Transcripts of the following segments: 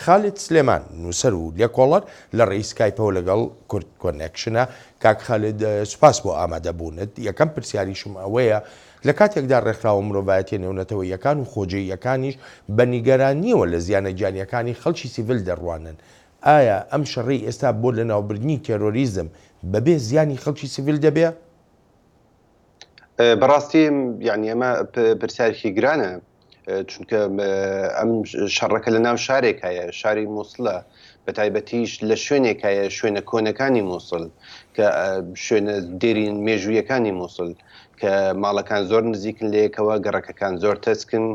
خالد سلێمان نووسەر و لێکۆڵەر لە ڕێی سکایپەوە لەگەڵ کورد کۆنێکشنە. کاک خالد سوپاس بۆ ئامادەبوونت. یەکەم پرسیاریشم ئەوەیە لە کاتێکدا ڕێکخراوە مرۆڤایەتیە نێونەتەوەیەکان و خۆجێیەکانیش بە نیگەرانیەوە لە زیانە گیانیەکانی خەڵکی سیڤیل دەڕوانن، ئایا ئەم شەڕی ئێستا بۆ لە ناوبردنی تێرۆریزم بەبێ زیانی خەڵکی سیڤیل دەبێ؟ بەڕاستی یعنی ئەمە پرسیارێکی گرانە، چونکە ئەم شەڕەکە لە ناو شارێک هەیە، شاری مووسڵە، بە تایبەتیش لە شوێنێک هەیە، شوێنە کۆنەکانی مووسڵ کە شوێنە دێرین مێژوویەکانی مووسڵ کە ماڵەکان زۆر نزیکن لەیەکەوە، گەڕەکەکان زۆر تەسکن،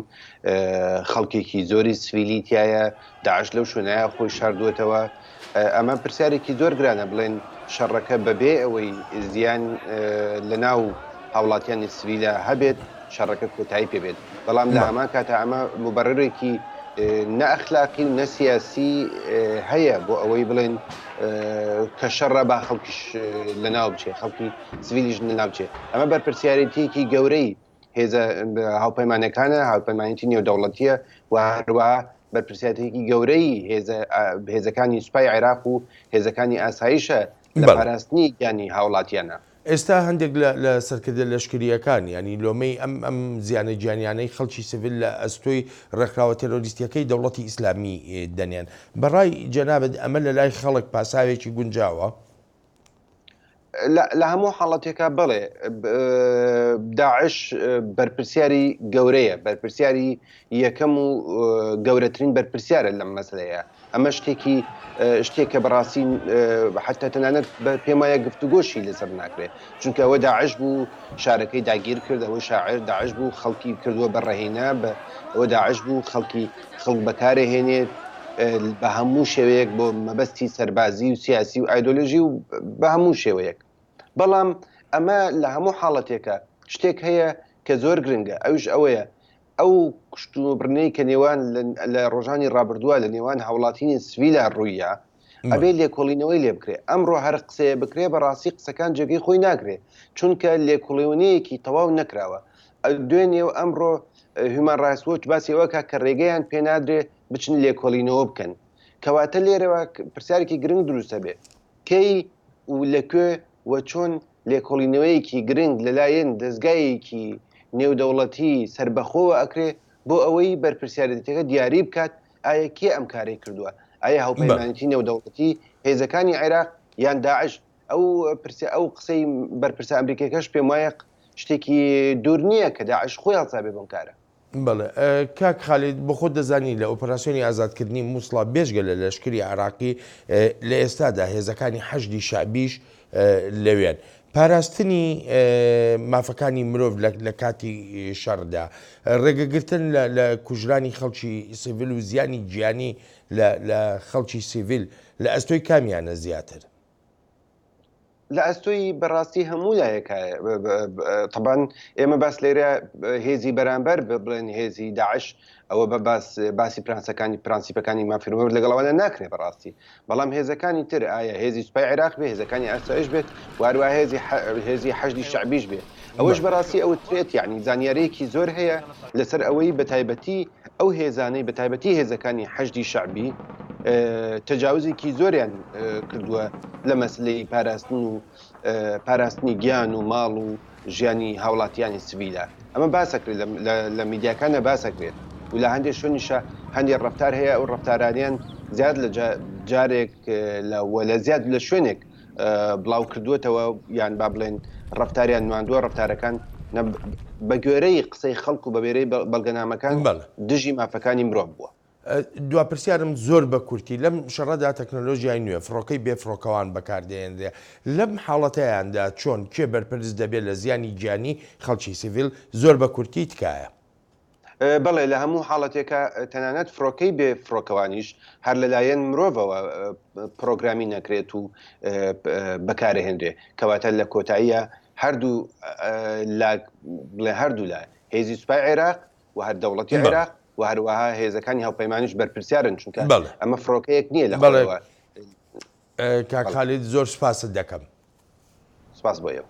خەڵکێکی زۆری سڤیلی تایە، داعش لەو شوێنایە خۆی شاردووەتەوە. ئەمە پرسیارێکی زۆر گرانە بڵێن شەڕەکە بەبێ ئەوەی زیان لە ناو هاوڵاتیانی سڤیلە هەبێت شەڕەکە کۆتایی پێبێت. بەڵام لە هەمان کاتە ئەمە مبەرڕێکی نەئەخلاقی و نەسیاسی هەیە بۆ ئەوەی بڵێن کە شەڕە با خەڵکیش لە ناو بچێ، خەڵکی سڤیلیش لە ناو بچێ. ئەمە بەرپرسیارەتێکی گەورەی هێزە هاوپەیمانەکانە، هاوپەیمانێتی نێودەوڵەتیە و هەروەها بەرپرسیارەتێکی گەورەی هێزەکانی سوپای عێراق و هێزەکانی ئاسایشە لە پاراستنی گیانی هاوڵاتیانە. ئێستا هەندێک لە سەرکردە لەشکریەکان ینی لۆمەی ئەم زیانە گیانیانەی خەڵکی سڤیل لە ئەستۆی ڕێکخراوە تێرۆریستیەکەی دەوڵەتی ئیسلامی دەنێن. بەڕای جەنابەت ئەمە لە لای خەڵک پاساوێکی گونجاوە؟ لە هەموو حاڵەتێکە بڵێ داعش بەرپرسیاری گەورەیە، بەرپرسیاری یەکەم و گەورەترین بەرپرسیارە لەم مەسلەیە. ئەمە شتێکە بەڕاستی حتا تەنانەت پێم وایە گفتوگۆشی لەسەر ناکرێت، چونکە ئەوە داعش بوو شارەکەی داگیر کرد، ئەوە شاعر داعش بوو خەڵکی کردووە بەڕێهێنا، ئەوە داعش بوو خەڵک بەکارهێنێت بە هەموو شێوەیەک بۆ مەبەستی سەربازی و سیاسی و ئایدۆلۆژی و بە هەموو شێوەیەک. بەڵام ئەمە لە هەموو حاڵەتێکە شتێک هەیە کە زۆر گرنگە، ئەوش ئەوەیە ئەو کشتومڕنەی کە نێوان لە ڕۆژانی ڕابردووە لە نێوان هاوڵاتینی سڤیلە ڕوویە ئەبێ لێکۆڵینەوەی لێ بکرێ. ئەمڕۆ هەر قسەیە بکرێ بەڕاستی قسەکان جێگەی خۆی ناگرێ، چونکە لێکۆڵینەیەکی تەواو نەکراوە. دوێنێ ئەمڕۆ هیومان ڕایتس وۆچ باسی ئەوە کە ڕێگەیان پێ نادرێ بچن لێکۆڵینەوە بکەن. کەواتە لێرەوە پرسیارێکی گرنگ دروستە بێ، کەی و لەکوێ و چۆن لێکۆڵینەوەیەکی گرنگ لەلایەن دەستگایەکی نێودەوڵەتی سربەخۆوە ئەکرێ بۆ ئەوەی بەرپرسیارەتەکە دیاری بکات ئایا کێ ئەم کارەی کردووە، ئایا هاوپەیمانێتی نێودەوڵەتی هێزەکانی عێراق یان داعش. ئەو قسەی بەرپرسە ئەمریکەکەش پێم وایە شتێکی دوور نییە کە داعش خۆی هەڵسابێ بۆم کارە. بەڵێ کاک خالید بۆ خۆت دەزانی لە ئۆپەراسیۆنی ئازادکردنی مووسڵا بێژگە لە لەشکری عێراقی لە ئێستادا هێزەکانی حەشدی شعبیش لەوێن پاراستنی مافەکانی مرۆڤ لە کاتی شەڕدا، ڕێگەگرتن لە کوژرانی خەڵکی سیڤیل و زیانی گیانی لە خەڵکی سیڤیل لە ئەستۆی کامیانە زیاتر؟ لە ئەستۆی بەڕاستی هەموو لایەکایە. طبعاً ئێمە باس لێرە هێزی بەرامبەر بڵێن هێزی داعش ئەوە بە باسی پرانسیپەکانی مافیرمە لەگەڵەوەدا ناکرێت بەڕاستی. بەڵام هێزەکانی تر ئایا هێزی سوپای عێراق بێ، هێزەکانی ئاسایش بێت، وارووا هێزی حەشدی شعبیش بێت، ئەوەش بەڕاستی ئەوە ترێت یعنی زانیارەیەکی زۆر هەیە لەسەر ئەوەی بەتایبەتی ئەو هێزانەی بەتایبەتی هێزەکانی حەشدی شعبی تەجاوزێکی زۆریان کردووە لە مەسلەی پاراستنی گیان و ماڵ و ژیانی هاوڵاتیانی سڤیلە. ئەمە باسەکرێت لە میدیاکانە باسەکرێت و لە هەندێک شوێنیشە هەندێک ڕەفتار هەیە، ئەو ڕەفتارانیان زیاد لە جارێک لە زیاد لە شوێنێک بڵاو کردووەتەوە یان با بڵێن ڕەفتاریان نواندووە ڕەفتارەکان بە گوێرەی قسەی خەڵک و بە وێرەی بەڵگەنامەکان دژی مافەکانی مرۆڤ بووە. دوا پرسیارم زۆر بە کورتی لەم شەڕەدا تەکنۆلۆژیای نوێ فڕۆکەی بێفڕۆکەوان بەکاردێنرێ، لەم حاڵەتەیاندا چۆن کێ بەرپرس دەبێت لە زیانی گیانی خەڵکی سیڤیل زۆر بە کورتی تکایە؟ بەڵێ لە هەموو حاڵەتێکە تەنانەت فڕۆکەی بێفڕۆکەوانیش هەر لەلایەن مرۆڤەوە پرۆگرامی نەکرێت و بەکارهێنرێ، کەواتە لە کۆتاییە هەردوو لای هێزی سوپای عێراق و هەر دەوڵەتی عێراق و هەروەها هێزەکانی هاوپەیمانیش بەرپرسیارن، چونکە ئەمە فڕۆکەیەک نییە لە کاک خالید زۆر سوپاست دەکەم. سپاس بۆ ئێوە.